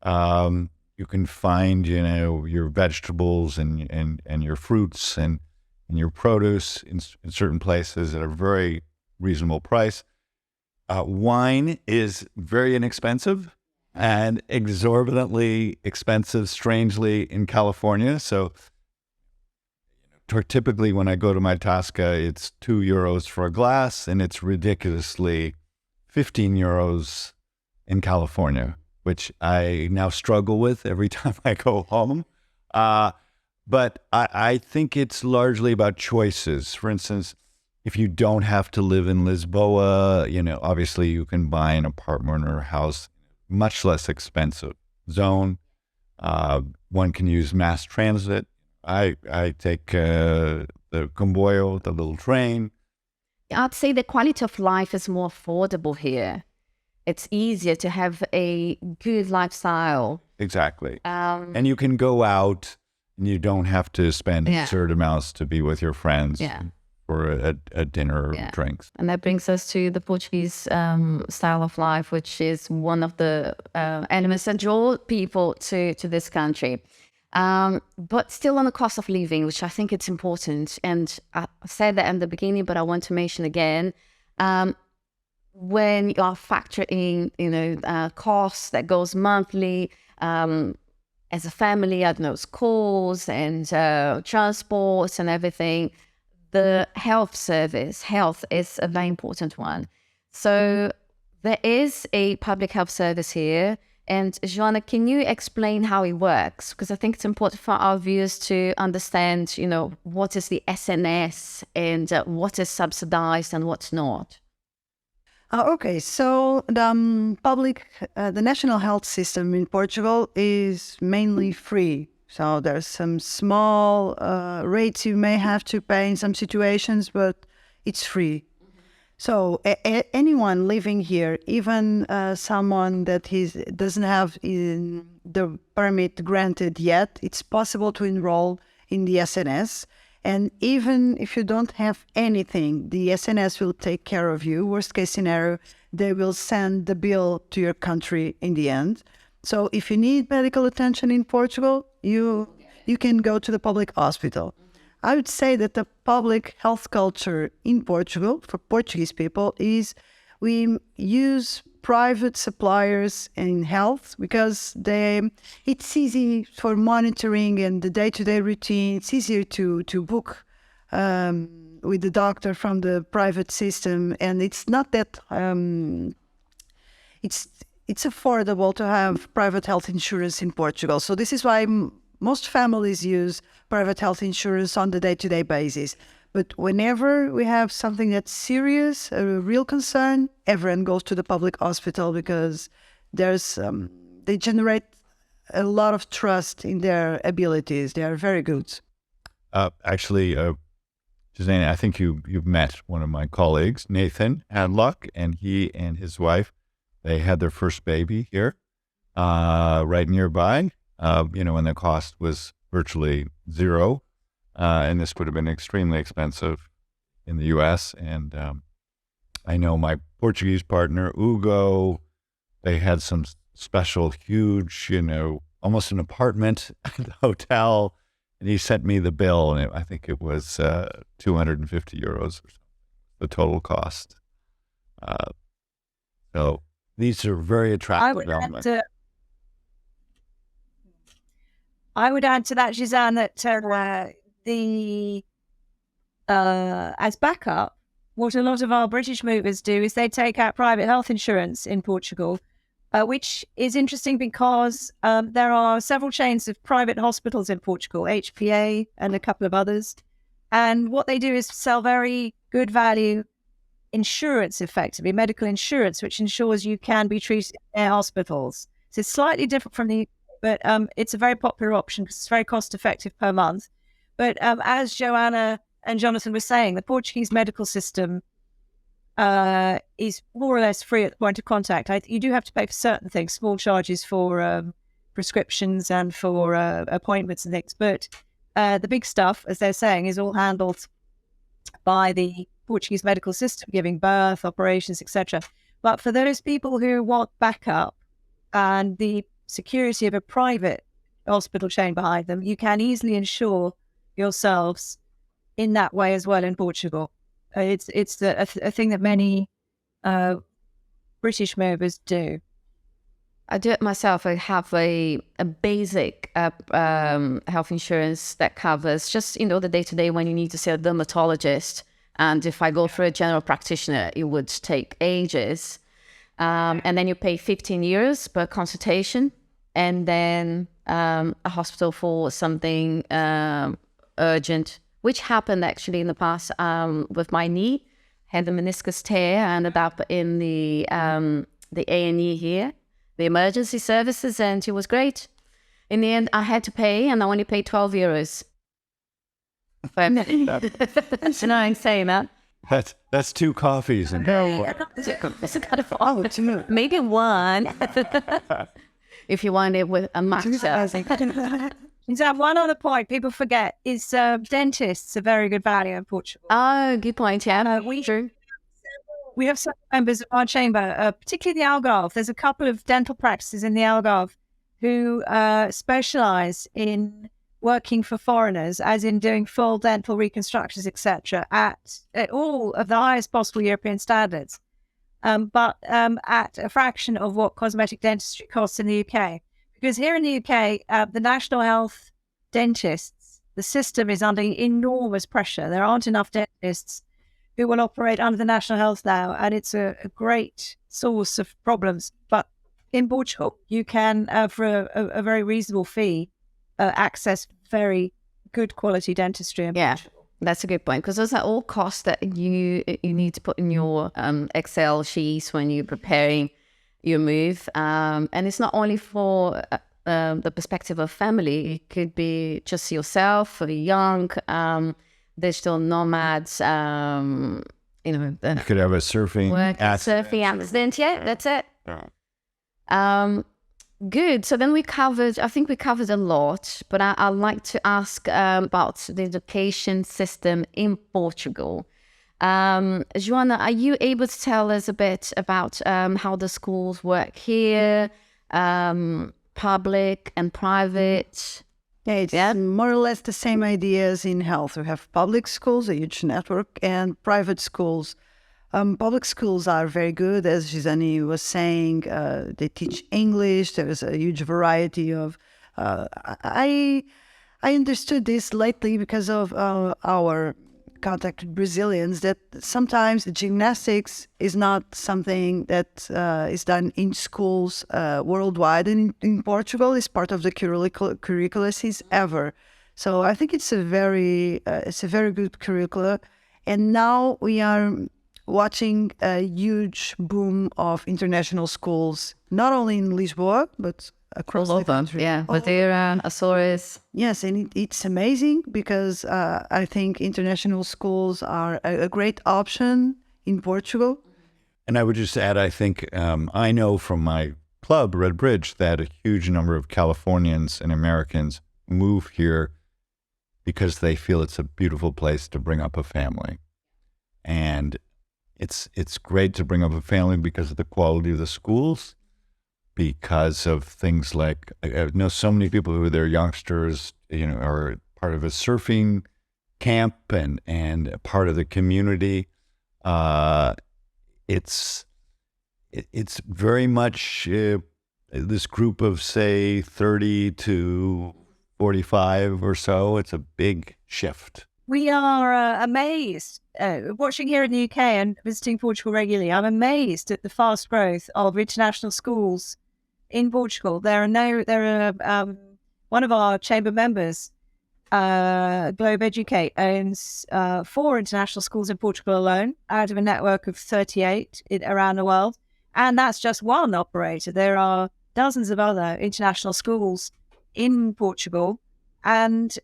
You can find, your vegetables and your fruits and your produce in certain places at a very reasonable price. Wine is very inexpensive and exorbitantly expensive, strangely, in California. So typically when I go to my Tasca, it's €2 for a glass, and it's ridiculously €15 in California, which I now struggle with every time I go home. But I think it's largely about choices. For instance, if you don't have to live in Lisboa, obviously you can buy an apartment or a house, much less expensive zone. One can use mass transit. I take the comboio, the little train. I'd say the quality of life is more affordable here. it's easier to have a good lifestyle. Exactly. And you can go out and you don't have to spend absurd amounts to be with your friends for a dinner or drinks. And that brings us to the Portuguese style of life, which is one of the elements that draw people to this country. But still on the cost of living, which I think it's important. And I said that in the beginning, but I want to mention again, when you are factoring, costs that goes monthly, as a family, I don't know, schools and transports and everything, the health is a very important one. So there is a public health service here. And Joana, can you explain how it works? Because I think it's important for our viewers to understand, what is the SNS and what is subsidized and what's not. Okay, so the national health system in Portugal is mainly free. So there's some small rates you may have to pay in some situations, but it's free. So anyone living here, even someone that doesn't have the permit granted yet, it's possible to enroll in the SNS. And even if you don't have anything, the SNS will take care of you. Worst case scenario, they will send the bill to your country in the end. So if you need medical attention in Portugal, you can go to the public hospital. I would say that the public health culture in Portugal, for Portuguese people, is we use private suppliers in health because it's easy for monitoring and the day-to-day routine. It's easier to book with the doctor from the private system, and it's not that it's affordable to have private health insurance in Portugal. So this is why most families use private health insurance on the day-to-day basis. But whenever we have something that's serious, a real concern, everyone goes to the public hospital because they generate a lot of trust in their abilities. They are very good. Actually, José, I think you've met one of my colleagues, Nathan Hadlock, and he and his wife, they had their first baby here, right nearby, when the cost was virtually zero. And this would have been extremely expensive in the U.S. And I know my Portuguese partner, Hugo, they had some special, huge, almost an apartment at the hotel. And he sent me the bill, and I think it was 250 euros or something, the total cost. So these are very attractive elements. I would add to that, Giselle, that as backup, what a lot of our British movers do is they take out private health insurance in Portugal, which is interesting because there are several chains of private hospitals in Portugal, HPA and a couple of others. And what they do is sell very good value insurance, effectively, medical insurance, which ensures you can be treated in their hospitals. So it's slightly different from but it's a very popular option because it's very cost effective per month. But as Joana and Jonathan were saying, the Portuguese medical system is more or less free at the point of contact. You do have to pay for certain things, small charges for prescriptions and for appointments and things. But the big stuff, as they're saying, is all handled by the Portuguese medical system, giving birth, operations, etc. But for those people who want backup and the security of a private hospital chain behind them, you can easily insure yourselves in that way as well in Portugal. It's a thing that many British movers do. I do it myself. I have a basic health insurance that covers just, the day-to-day when you need to see a dermatologist. And if I go for a general practitioner, it would take ages. And then you pay 15 euros per consultation. And then a hospital for something urgent, which happened actually in the past with my knee. Had the meniscus tear. I ended up in the A&E here, the emergency services, and it was great. In the end, I had to pay, and I only paid 12 euros. That's annoying saying that. That's 2 coffees and It's kind of maybe one. If you want it with a matcha. So one other point people forget is dentists are very good value in Portugal. Oh, good point. Yeah, We have some members of our chamber, particularly the Algarve. There's a couple of dental practices in the Algarve who specialise in working for foreigners, as in doing full dental reconstructions, etc., at all of the highest possible European standards, but at a fraction of what cosmetic dentistry costs in the UK. Because here in the UK, the National Health dentists, the system is under enormous pressure. There aren't enough dentists who will operate under the National Health now, and it's a great source of problems. But in Portugal, you can, for a very reasonable fee, access very good quality dentistry. Yeah, that's a good point, because those are all costs that you need to put in your Excel sheets when you're preparing your move. And it's not only for the perspective of family. It could be just yourself, for the young, digital nomads, you could have a surfing accident. Yeah, that's it. Good. So then I think we covered a lot, but I'd like to ask about the education system in Portugal. Joana, are you able to tell us a bit about how the schools work here, public and private? Yeah, it's more or less the same ideas in health. We have public schools, a huge network, and private schools. Public schools are very good, as Gisani was saying. They teach English. There is a huge variety of... I understood this lately because of our contact with Brazilians, that sometimes gymnastics is not something that is done in schools worldwide. And in Portugal, it's part of the curricula since ever. So I think it's a very good curricula. And now we are watching a huge boom of international schools, not only in Lisbon, but across the country. Yeah, Madeira, Azores. Yes, and it's amazing because I think international schools are a great option in Portugal. And I would just add, I think I know from my club, Redbridge, that a huge number of Californians and Americans move here because they feel it's a beautiful place to bring up a family. And it's great to bring up a family because of the quality of the schools, because of things like, I know so many people who their youngsters, are part of a surfing camp and part of the community. It's very much this group of, say, 30 to 45 or so. It's a big shift. We are amazed, watching here in the UK and visiting Portugal regularly, I'm amazed at the fast growth of international schools in Portugal. One of our chamber members, Globe Educate, owns 4 international schools in Portugal alone, out of a network of 38 around the world. And that's just one operator. There are dozens of other international schools in Portugal, and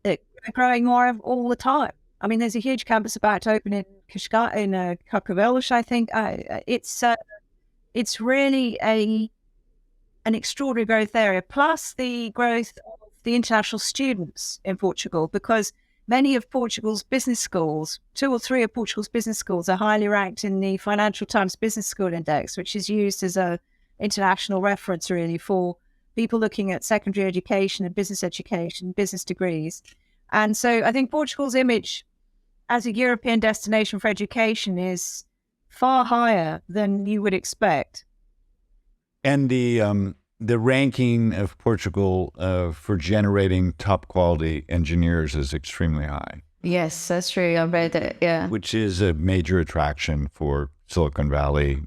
they're growing more all the time. I mean, there's a huge campus about to open in Cascavelos, I think. It's really an extraordinary growth area, plus the growth of the international students in Portugal, because many of Portugal's business schools, 2 or 3 of Portugal's business schools, are highly ranked in the Financial Times Business School Index, which is used as a international reference really for people looking at secondary education and business education, business degrees. And so I think Portugal's image as a European destination for education is far higher than you would expect. And the ranking of Portugal for generating top quality engineers is extremely high. Yes, that's true. I read it. Yeah, which is a major attraction for Silicon Valley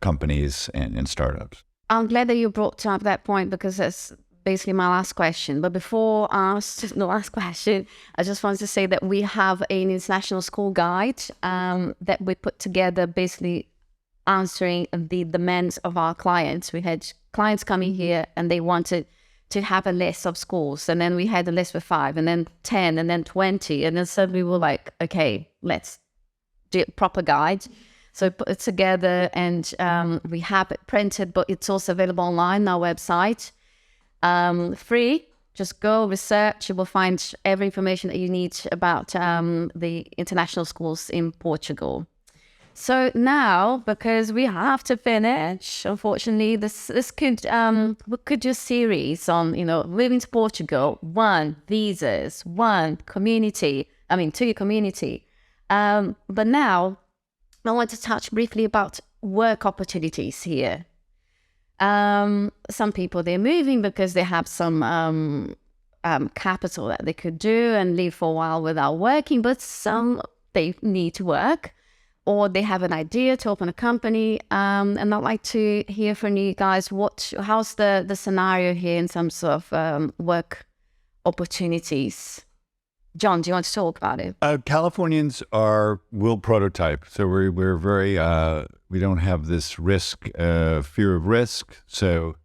companies and startups. I'm glad that you brought up that point, because that's basically my last question. But before I ask the last question, I just wanted to say that we have an international school guide that we put together, basically answering the demands of our clients. We had clients coming here and they wanted to have a list of schools. And then we had a list with 5 and then 10 and then 20. And then suddenly we were like, okay, let's do a proper guide. So put it together and we have it printed, but it's also available online on our website. Free. Just go research. You will find every information that you need about the international schools in Portugal. So now, because we have to finish, unfortunately, this could we could do a series on, you know, moving to Portugal, 1, visas, 1, community. 2, community. But now I want to touch briefly about work opportunities here. Some people, they're moving because they have some capital that they could do and live for a while without working, but some, they need to work, or they have an idea to open a company. And I'd like to hear from you guys, how's the scenario here in terms of work opportunities? John, do you want to talk about it? Californians will prototype. So we're very, we don't have this fear of risk. So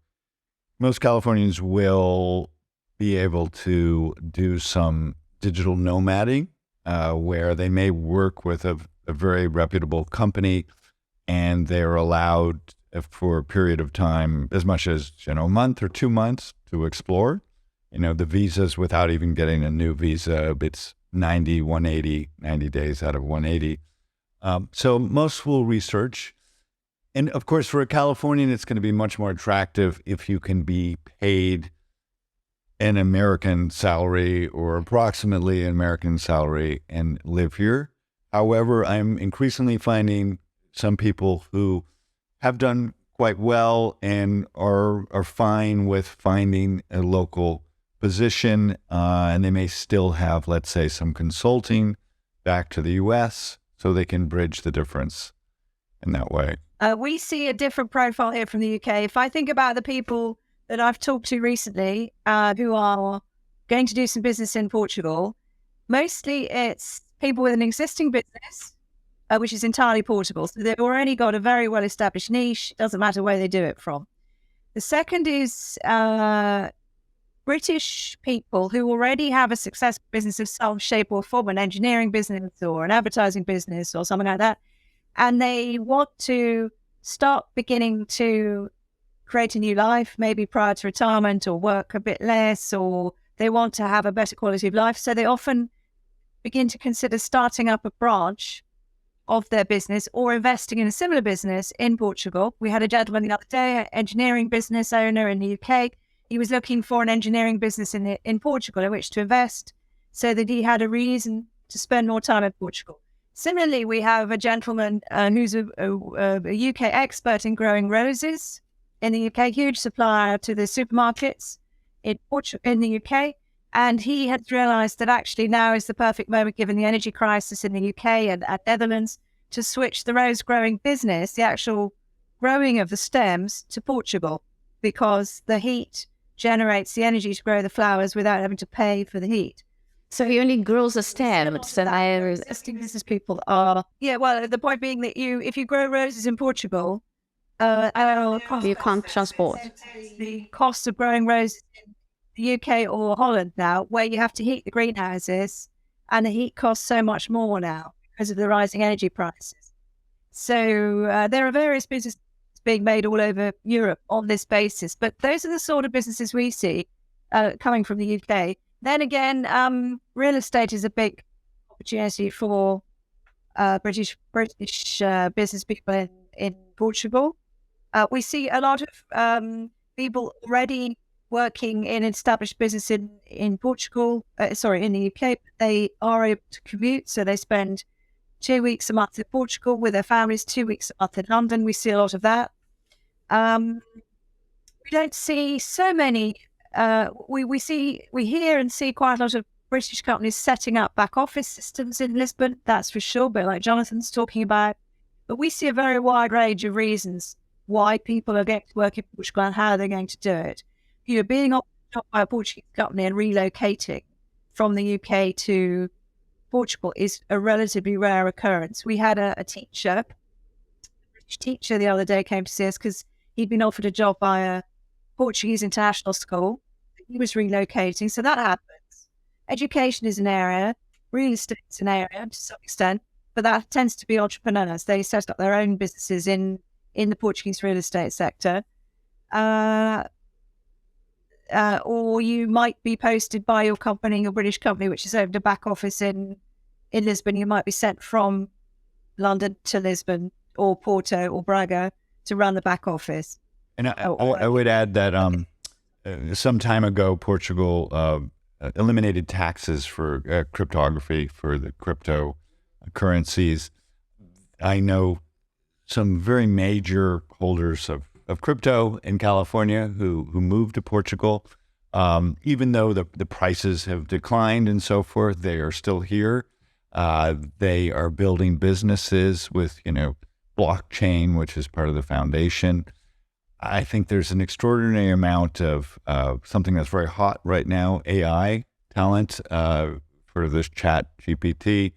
most Californians will be able to do some digital nomading, where they may work with a very reputable company, and they're allowed for a period of time, as much as, a month or 2 months, to explore. The visas, without even getting a new visa, it's 90 days out of 180. So most will research. And of course, for a Californian, it's going to be much more attractive if you can be paid an American salary or approximately an American salary and live here. However, I'm increasingly finding some people who have done quite well and are fine with finding a local position, and they may still have, let's say, some consulting back to the US, so they can bridge the difference in that way. We see a different profile here from the UK. If I think about the people that I've talked to recently who are going to do some business in Portugal, mostly it's people with an existing business, which is entirely portable. So they've already got a very well-established niche. It doesn't matter where they do it from. The second is British people who already have a successful business of some shape or form, an engineering business or an advertising business or something like that. And they want to start beginning to create a new life, maybe prior to retirement, or work a bit less, or they want to have a better quality of life. So they often begin to consider starting up a branch of their business or investing in a similar business in Portugal. We had a gentleman the other day, an engineering business owner in the UK. He was looking for an engineering business in Portugal in which to invest so that he had a reason to spend more time in Portugal. Similarly, we have a gentleman who's a UK expert in growing roses in the UK, huge supplier to the supermarkets in the UK. And he had realized that actually now is the perfect moment, given the energy crisis in the UK and Netherlands, to switch the rose growing business, the actual growing of the stems, to Portugal, because the heat generates the energy to grow the flowers without having to pay for the heat. So he only grows a stem. So existing business people are... Yeah, well, the point being that if you grow roses in Portugal, you can't transport. The cost of growing roses in the UK or Holland now, where you have to heat the greenhouses, and the heat costs so much more now because of the rising energy prices. So there are various businesses being made all over Europe on this basis, but those are the sort of businesses we see coming from the UK. Then again, real estate is a big opportunity for British business people in Portugal. We see a lot of people already working in established business in Portugal, in the UK. But they are able to commute, so they spend 2 weeks a month in Portugal with their families, 2 weeks a month in London. We see a lot of that. We don't see so many. We hear and see quite a lot of British companies setting up back office systems in Lisbon, that's for sure, but like Jonathan's talking about. But we see a very wide range of reasons why people are going to work in Portugal and how they're going to do it. Being offered by a Portuguese company and relocating from the UK to Portugal is a relatively rare occurrence. We had a teacher, British teacher, the other day came to see us because he'd been offered a job by a Portuguese international school, he was relocating. So that happens. Education is an area, real estate is an area to some extent, but that tends to be entrepreneurs. They set up their own businesses in the Portuguese real estate sector. Or you might be posted by your company, your British company, which has opened a back office in Lisbon. You might be sent from London to Lisbon or Porto or Braga to run the back office. And I would add that some time ago, Portugal eliminated taxes for cryptography, for the cryptocurrencies. I know some very major holders of crypto in California who moved to Portugal. Even though the prices have declined and so forth, they are still here. They are building businesses with, blockchain, which is part of the foundation. I think there's an extraordinary amount of something that's very hot right now, AI talent for this chat GPT.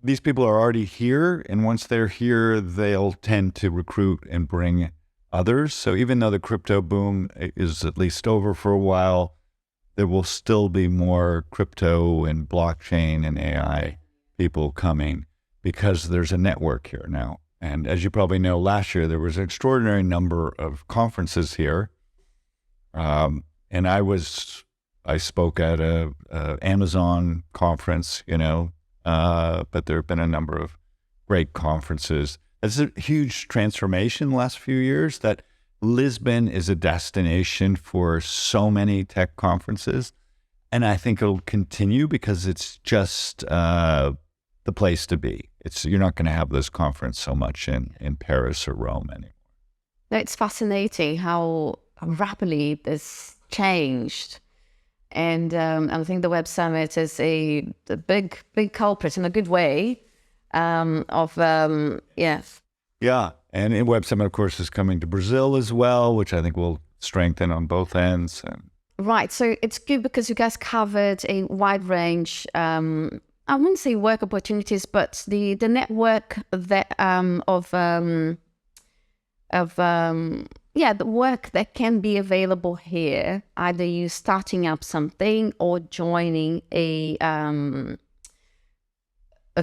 These people are already here, and once they're here, they'll tend to recruit and bring others. So even though the crypto boom is at least over for a while, there will still be more crypto and blockchain and AI people coming because there's a network here now. And as you probably know, last year there was an extraordinary number of conferences here. And I spoke at a Amazon conference, but there have been a number of great conferences. It's a huge transformation in the last few years that Lisbon is a destination for so many tech conferences. And I think it'll continue because it's just the place to be. You're not going to have this conference so much in Paris or Rome anymore. No, it's fascinating how rapidly this changed. And I think the Web Summit is a big culprit in a good way yes. Yeah. And Web Summit, of course, is coming to Brazil as well, which I think will strengthen on both ends. Right. So it's good because you guys covered a wide range, I wouldn't say work opportunities, but the network that the work that can be available here, either you starting up something or joining a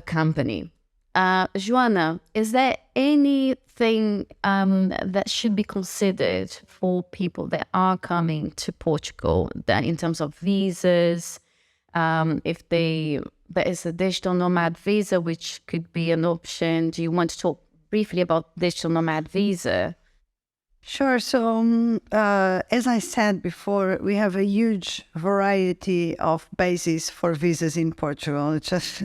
company. Joana, is there anything that should be considered for people that are coming to Portugal, that in terms of visas, if there is a digital nomad visa, which could be an option? Do you want to talk briefly about digital nomad visa? Sure. So, as I said before, we have a huge variety of bases for visas in Portugal. It's just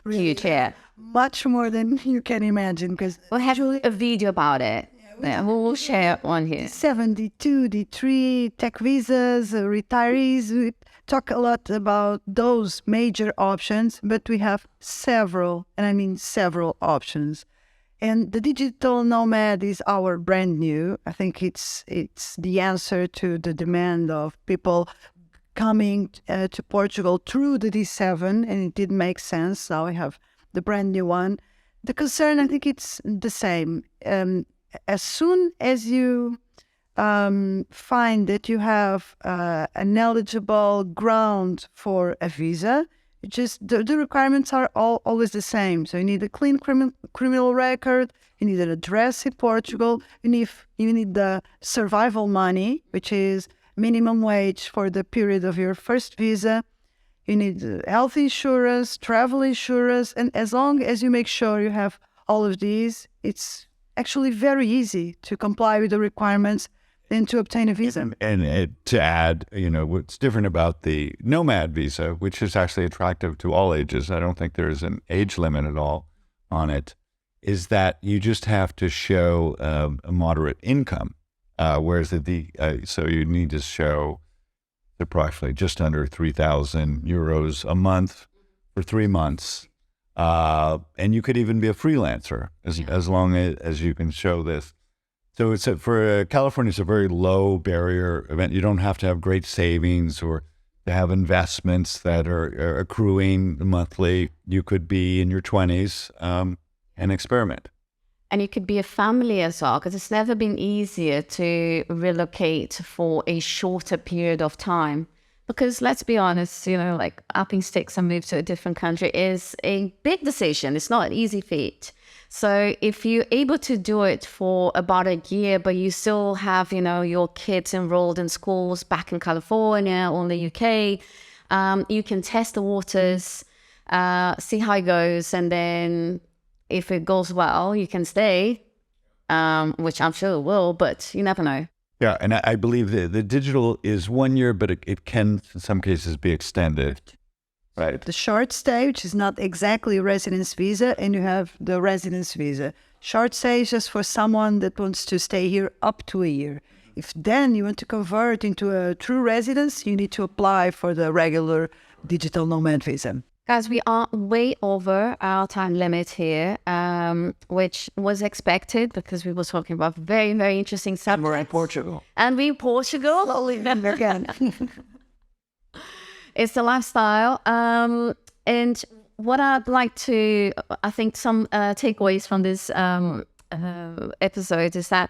really huge, yeah. Much more than you can imagine. Because we'll have a video about it. Yeah, we'll share one here. 72, D3, tech visas, retirees. We talk a lot about those major options, but we have several, and I mean several options. And the digital nomad is our brand new. I think it's the answer to the demand of people coming to Portugal through the D7, and it did make sense. Now we have the brand new one. The concern, I think it's the same. As soon as you find that you have an eligible ground for a visa, the requirements are always the same. So you need a clean criminal record, you need an address in Portugal, you need the survival money, which is minimum wage for the period of your first visa. You need health insurance, travel insurance, and as long as you make sure you have all of these, it's actually very easy to comply with the requirements and to obtain a visa. And to add, what's different about the nomad visa, which is actually attractive to all ages, I don't think there's an age limit at all on it, is that you just have to show a moderate income, whereas so you need to show approximately just under 3,000 euros a month for 3 months. And you could even be a freelancer as long as you can show this. So for California, it's a very low barrier event. You don't have to have great savings or to have investments that are accruing monthly. You could be in your 20s and experiment. And you could be a family as well, because it's never been easier to relocate for a shorter period of time. Because let's be honest, like upping sticks and move to a different country is a big decision. It's not an easy feat. So if you're able to do it for about a year, but you still have, your kids enrolled in schools back in California or in the UK, you can test the waters, see how it goes, and then if it goes well, you can stay, which I'm sure it will, but you never know. Yeah, and I believe the digital is 1 year, but it can, in some cases, be extended. Right. The short stay, which is not exactly a residence visa, and you have the residence visa. Short stay is just for someone that wants to stay here up to a year. If then you want to convert into a true residence, you need to apply for the regular digital nomad visa. Guys, we are way over our time limit here, which was expected because we were talking about very, very interesting subjects. And we're in Portugal. And we're in Portugal. Slowly then again. It's the lifestyle. And what I'd like to, I think some takeaways from this episode is that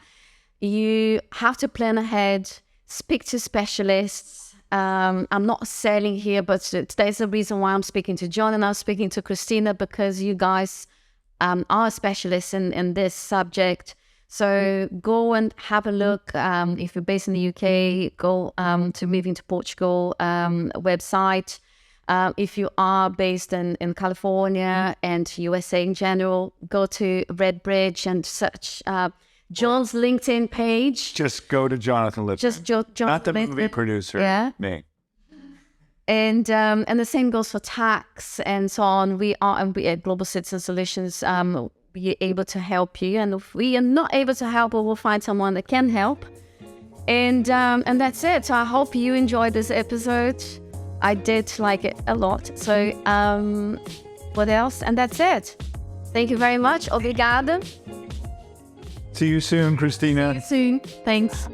you have to plan ahead, speak to specialists. I'm not selling here, but there's a reason why I'm speaking to John and I'm speaking to Christina, because you guys are specialists in this subject. So go and have a look. If you're based in the UK, go to Moving to Portugal website. If you are based in California and USA in general, go to Redbridge and search John's LinkedIn page. Just go to Jonathan Littman. Just John Not the Littman. movie producer. Yeah. Me. And the same goes for tax and so on. We at Global Citizen Solutions, we are able to help you. And if we are not able to help, we'll find someone that can help. And that's it. So I hope you enjoyed this episode. I did like it a lot. So what else? And that's it. Thank you very much. Obrigada. See you soon, Christina. See you soon. Thanks.